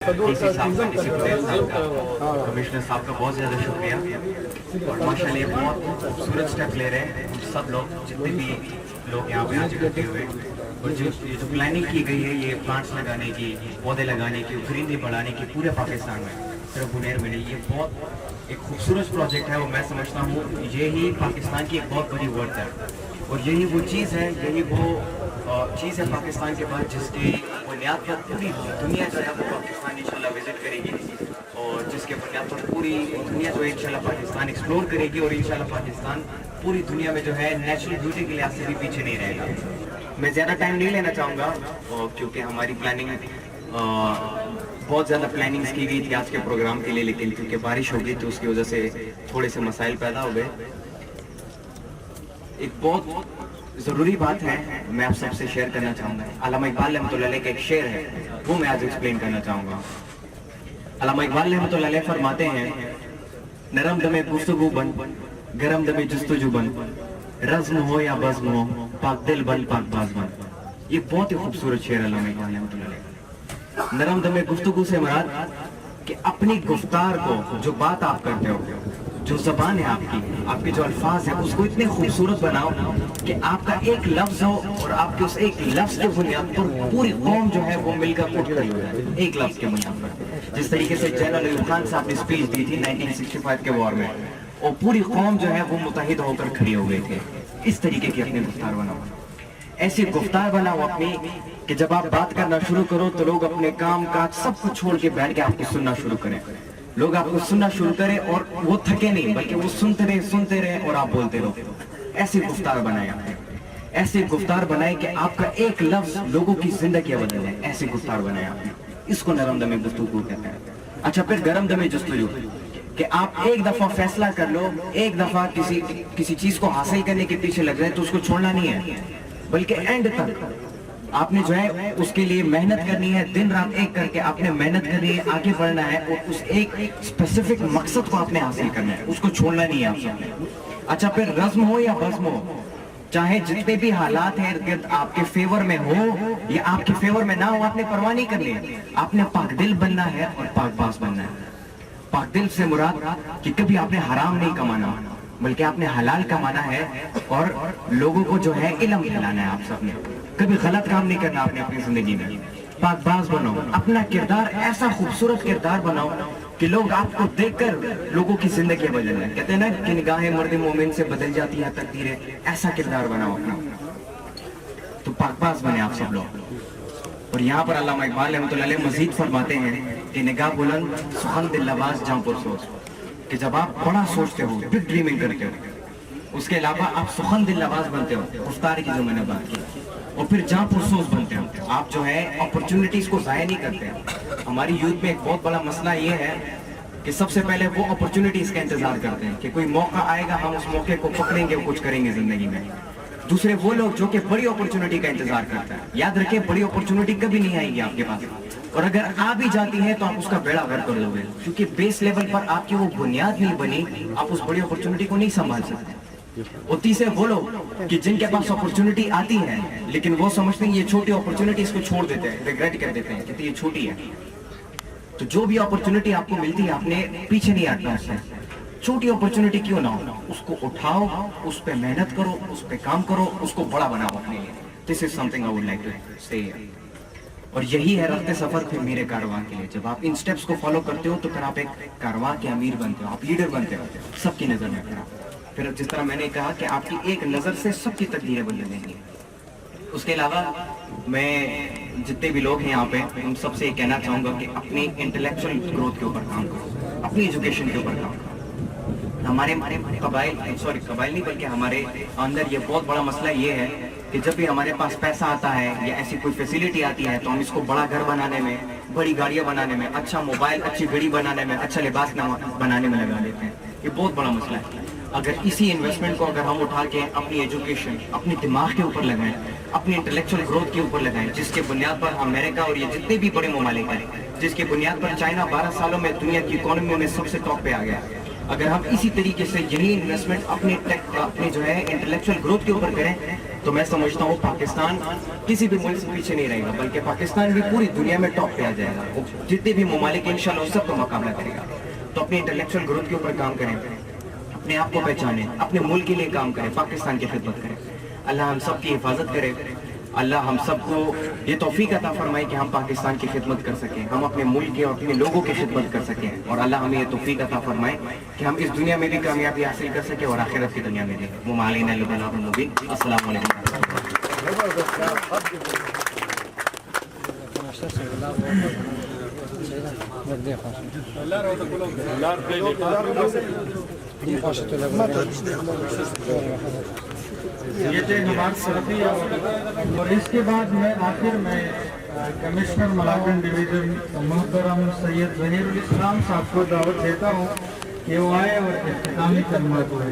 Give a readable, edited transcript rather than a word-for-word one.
DC साहब का, DC Patel साहब का, कमिश्नर साहब का बहुत ज़्यादा शुक्रिया। और माशाल्लाह ये बहुत खूबसूरत स्टेप ले रहे हैं हम सब लोग, जितने भी लोग यहाँ पे आज इकट्ठे हुए। और जो प्लानिंग की गई है ये प्लांट्स लगाने की, पौधे लगाने की, परिंदे बढ़ाने की पूरे पाकिस्तान में, सिर्फ बुनेर में नहीं, ये बहुत एक खूबसूरत प्रोजेक्ट है। और मैं समझता हूँ यही पाकिस्तान की एक बहुत बड़ी वर्थ है। और यही वो चीज़ है, यही वो चीज़ है पाकिस्तान के बाद जिसकी बुनियाद पर पूरी दुनिया जो है वो पाकिस्तान इंशाल्लाह विजिट करेगी। और जिसके बुनियाद पर पूरी दुनिया जो है इंशाल्लाह पाकिस्तान एक्सप्लोर करेगी। और इंशाल्लाह पाकिस्तान पूरी दुनिया में जो है नेचुरल ब्यूटी के लिहाज से भी पीछे नहीं रहेगा। मैं ज़्यादा टाइम नहीं लेना चाहूँगा क्योंकि हमारी प्लानिंग बहुत ज़्यादा प्लानिंग्स की गई थी आज के प्रोग्राम के लिए, लेकिन क्योंकि बारिश हो गई तो उसकी वजह से थोड़े से मसाइल पैदा हो गए। एक बहुत ज़रूरी बात है मैं आप सबसे शेयर करना चाहूँगा। अल्लामा इकबाल रहमतुल्लाह अलैह का एक शेर है, वो मैं आज एक्सप्लेन करना चाहूँगा। अल्लामा इकबाल रहमतुल्लाह अलैह फरमाते हैं, नरम दमे गुफ्तगू बन, गरम दमे जुस्तजू बन, रज़्म हो या बज़्म हो, पाक दिल बन पाक बाज बन। ये बहुत ही खूबसूरत शेर अल्लामा इकबाल रहमतुल्लाह अलैह। नरम दमे गुफ्तगू से मुराद कि अपनी गुफ्तार को, जो बात आप करते हो, जो ज़बान है आपकी, आपके जो अल्फाज है, उसको इतने खूबसूरत बनाओ कि आपका एक लफ्ज़ हो और आपके उस एक लफ्ज़ के बुनियाद पर पूरी कौम जो है वो मिलकर उठ खड़ी हो जाए, एक लफ्ज़ के बुनियाद पर। जिस तरीके से जनरल अयूब खान साहब ने स्पीच दी थी 1965 के वॉर में, और पूरी कौम जो है वो मुत्तहिद होकर खड़ी हो गए थे। इस तरीके की अपनी गुफ्तार बनाओ, ऐसी गुफ्तार बनाओ अपनी कि जब आप बात करना शुरू करो तो लोग अपने काम काज सब कुछ छोड़ के बैठ के आपको सुनना शुरू करें। लोग आपको सुनना शुरू करें और वो थके नहीं, बल्कि वो सुनते रहे और आप बोलते रहो। ऐसी गुफ्तार बनाए आपने, ऐसी गुफ्तार बनाए कि आपका एक लफ्ज लोगों की जिंदगी बदल जाए। ऐसी गुफ्तार बनाए आपने, इसको नरम दमे गुफ्तगू कहते हैं। अच्छा, फिर गरम दमे जुस्तजू, कि आप एक दफा फैसला कर लो, एक दफा किसी चीज को हासिल करने के पीछे लग रहे तो उसको छोड़ना नहीं है, बल्कि एंड तक आपने जो है उसके लिए मेहनत करनी है। दिन रात एक करके आपने मेहनत करनी है, आगे बढ़ना है और उस एक स्पेसिफिक मकसद को आपने हासिल करना है, उसको छोड़ना नहीं है आप सबने। अच्छा, फिर रज़्म हो या बज़्म हो, चाहे जितने भी हालात हैं इर्द गिर्द आपके फेवर में हो या आपके फेवर में ना हो, आपने परवाह नहीं करनी है। आपने पाक दिल बनना है और पाकबाज बनना है। पाक दिल से मुराद कि कभी आपने हराम नहीं कमाना, बल्कि आपने हलाल कमाना है और लोगों को जो है इल्म फैलाना है। आप सबने कभी गलत काम नहीं करना आपने अपनी जिंदगी में। पाकबाज बनो, अपना किरदार ऐसा खूबसूरत किरदार बनाओ कि लोग आपको देखकर लोगों की जिंदगी बदल जाए। कहते हैं ना कि निगाहें मर्द मोमिन से बदल जाती है तकदीरें, ऐसा किरदार बनाओ अपना। तो पाकबाज बने आप सब लोग। और यहाँ पर अल्लामा इकबाल रहमतुल्लाह अलैह मजीद फरमाते हैं कि निगाह बुलंद सुखन दिल नवाज जहाँ पर सोच, कि जब आप बड़ा सोचते हो, बिग ड्रीमिंग करते हो, उसके अलावा आप सुखन दिल नवाज बनते हो, गुफ्तार की जो मैंने बात की, और फिर जहाँ पुरसोस बनते हो, आप जो है अपॉर्चुनिटीज को ज़ाया नहीं करते। हमारी यूथ में एक बहुत बड़ा मसला ये है कि सबसे पहले वो अपॉर्चुनिटीज का इंतजार करते हैं कि कोई मौका आएगा, हम उस मौके को पकड़ेंगे और कुछ करेंगे जिंदगी में। दूसरे वो लोग जो कि बड़ी अपॉर्चुनिटी का इंतजार करते हैं। याद रखें, बड़ी अपॉर्चुनिटी कभी नहीं आएगी आपके पास, और अगर आ भी जाती है तो आप उसका बेड़ा गर्क कर दोगे, क्योंकि बेस लेवल पर आपकी वो बुनियाद नहीं बनी, आप उस बड़ी अपॉर्चुनिटी को नहीं संभाल सकते। और तीसरे वो लोग कि जिनके पास अपॉर्चुनिटी आती है लेकिन वो समझते हैं ये छोटी अपॉर्चुनिटी, इसको छोड़ देते हैं, रिग्रेट कर देते हैं कि ये छोटी है। तो जो भी अपॉर्चुनिटी आपको मिलती है आपने पीछे नहीं हटना उससे, छोटी अपॉर्चुनिटी क्यों ना हो, उसको उठाओ, उस पर मेहनत करो, उस पर काम करो, उसको बड़ा बनाओ अपने लिए। This is something I would like to say. और यही है रफ्ते सफर फिर मेरे कारवां के लिए। जब आप इन स्टेप्स को फॉलो करते हो तो फिर आप एक कारवां के अमीर बनते हो, आप लीडर बनते हो सबकी नजर में। फिर जिस तरह मैंने कहा कि आपकी एक नजर से सबकी तकदीरें बदल जाएंगी। उसके अलावा मैं जितने भी लोग हैं यहाँ पे उन सबसे ये कहना चाहूँगा कि अपनी इंटेलेक्चुअल ग्रोथ के ऊपर काम करो, अपनी एजुकेशन के ऊपर काम करो। हमारे कबाइल नहीं बल्कि हमारे अंदर ये बहुत बड़ा मसला ये है कि जब भी हमारे पास पैसा आता है या ऐसी कोई फैसिलिटी आती है तो हम इसको बड़ा घर बनाने में, बड़ी गाड़ियाँ बनाने में, अच्छा मोबाइल, अच्छी घड़ी बनाने में, अच्छा लिबास बनाने में लगा देते हैं। ये बहुत बड़ा मसला है। अगर इसी इन्वेस्टमेंट को अगर हम उठा के अपनी एजुकेशन, अपने दिमाग के ऊपर लगाएं, अपनी इंटेलेक्चुअल ग्रोथ के ऊपर लगाएं, जिसके बुनियाद पर अमेरिका और ये जितने भी बड़े ममालिक हैं, जिसके बुनियाद पर चाइना 12 सालों में दुनिया की इकोनॉमी में सबसे टॉप पे आ गया, अगर हम इसी तरीके से यही इन्वेस्टमेंट अपने जो है इंटेलेक्चुअल ग्रोथ के ऊपर करें تو میں سمجھتا ہوں پاکستان کسی بھی ملک سے پیچھے نہیں رہے گا، بلکہ پاکستان بھی پوری دنیا میں ٹاپ پہ آ جائے گا. جتنے بھی ممالک ہیں انشاءاللہ اس سب کو مقابلہ کرے گا. تو اپنی انٹلیکچوئل گروتھ کے اوپر کام کریں، اپنے آپ کو پہچانیں، اپنے ملک کے لیے کام کریں، پاکستان کی خدمت کریں. اللہ ہم سب کی حفاظت کرے. اللہ ہم سب کو یہ توفیق عطا فرمائے کہ ہم پاکستان کی خدمت کر سکیں، ہم اپنے ملک کے اور اپنے لوگوں کی خدمت کر سکیں، اور اللہ ہمیں یہ توفیق عطا فرمائے کہ ہم اس دنیا میں بھی کامیابی حاصل کر سکیں اور آخرت کی دنیا میں بھی. ممالین البلاغ المبین. السلام علیکم. یہ تھے نماز صرفی، اور اس کے بعد میں آخر میں کمشنر ملاکنڈ ڈویژن محترم سید ظہیر الاسلام صاحب کو دعوت دیتا ہوں کہ وہ آئے اور اختتامی کلمات ہوئے.